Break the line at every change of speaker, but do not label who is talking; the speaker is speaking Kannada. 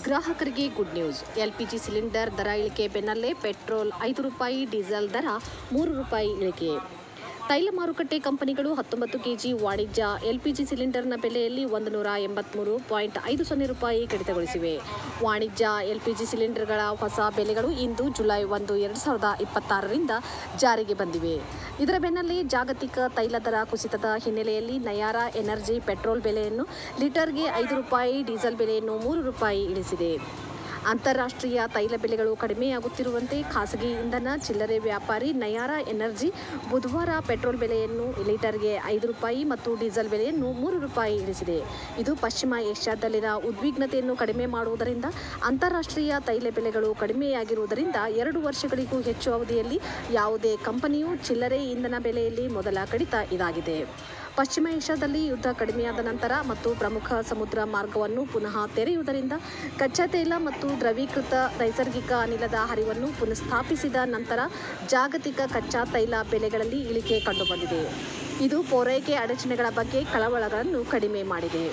ಗ್ರಾಹಕರಿಗೆ ಗುಡ್ ನ್ಯೂಸ್. ಎಲ್ಪಿಜಿ ಸಿಲಿಂಡರ್ ದರ ಇಳಿಕೆ ಬೆನ್ನಲ್ಲೇ ಪೆಟ್ರೋಲ್ ₹5, ಡೀಸೆಲ್ ದರ ₹3 ಇಳಿಕೆ. ತೈಲ ಮಾರುಕಟ್ಟೆ ಕಂಪನಿಗಳು 19 ಕೆಜಿ ವಾಣಿಜ್ಯ ಎಲ್ಪಿಜಿ ಸಿಲಿಂಡರ್ನ ಬೆಲೆಯಲ್ಲಿ ₹183.50 ಕಡಿತಗೊಳಿಸಿವೆ. ವಾಣಿಜ್ಯ ಎಲ್ಪಿಜಿ ಸಿಲಿಂಡರ್ಗಳ ಹೊಸ ಬೆಲೆಗಳು ಇಂದು ಜುಲೈ 1, 2026ರಿಂದ ಜಾರಿಗೆ ಬಂದಿವೆ. ಇದರ ಬೆನ್ನಲ್ಲೇ ಜಾಗತಿಕ ತೈಲ ದರ ಕುಸಿತದ ಹಿನ್ನೆಲೆಯಲ್ಲಿ ನಯಾರಾ ಎನರ್ಜಿ ಪೆಟ್ರೋಲ್ ಬೆಲೆಯನ್ನು ಲೀಟರ್ಗೆ ₹5, ಡೀಸೆಲ್ ಬೆಲೆಯನ್ನು ₹3 ಇಳಿಸಿದೆ. ಅಂತಾರಾಷ್ಟ್ರೀಯ ತೈಲ ಬೆಲೆಗಳು ಕಡಿಮೆಯಾಗುತ್ತಿರುವಂತೆ ಖಾಸಗಿ ಇಂಧನ ಚಿಲ್ಲರೆ ವ್ಯಾಪಾರಿ ನಯಾರಾ ಎನರ್ಜಿ ಬುಧವಾರ ಪೆಟ್ರೋಲ್ ಬೆಲೆಯನ್ನು ಲೀಟರ್ಗೆ ₹5 ಮತ್ತು ಡೀಸೆಲ್ ಬೆಲೆಯನ್ನು ₹3 ಇಳಿಸಿದೆ. ಇದು ಪಶ್ಚಿಮ ಏಷ್ಯಾದಲ್ಲಿನ ಉದ್ವಿಗ್ನತೆಯನ್ನು ಕಡಿಮೆ ಮಾಡುವುದರಿಂದ ಅಂತಾರಾಷ್ಟ್ರೀಯ ತೈಲ ಬೆಲೆಗಳು ಕಡಿಮೆಯಾಗಿರುವುದರಿಂದ 2 ವರ್ಷಗಳಿಗೂ ಹೆಚ್ಚು ಅವಧಿಯಲ್ಲಿ ಯಾವುದೇ ಕಂಪನಿಯು ಚಿಲ್ಲರೆ ಇಂಧನ ಬೆಲೆಯಲ್ಲಿ ಮೊದಲ ಕಡಿತ ಇದಾಗಿದೆ. ಪಶ್ಚಿಮ ಏಷ್ಯಾದಲ್ಲಿ ಯುದ್ಧ ಕಡಿಮೆಯಾದ ನಂತರ ಮತ್ತು ಪ್ರಮುಖ ಸಮುದ್ರ ಮಾರ್ಗವನ್ನು ಪುನಃ ತೆರೆಯುವುದರಿಂದ ಕಚ್ಚಾ ತೈಲ ಮತ್ತು ದ್ರವೀಕೃತ ನೈಸರ್ಗಿಕ ಅನಿಲದ ಹರಿವನ್ನು ಪುನಃಸ್ಥಾಪಿಸಿದ ನಂತರ ಜಾಗತಿಕ ಕಚ್ಚಾ ತೈಲ ಬೆಲೆಗಳಲ್ಲಿ ಇಳಿಕೆ ಕಂಡುಬಂದಿದೆ. ಇದು ಪೂರೈಕೆ ಅಡಚಣೆಗಳ ಬಗ್ಗೆ ಕಳವಳಗಳನ್ನು ಕಡಿಮೆ ಮಾಡಿದೆ.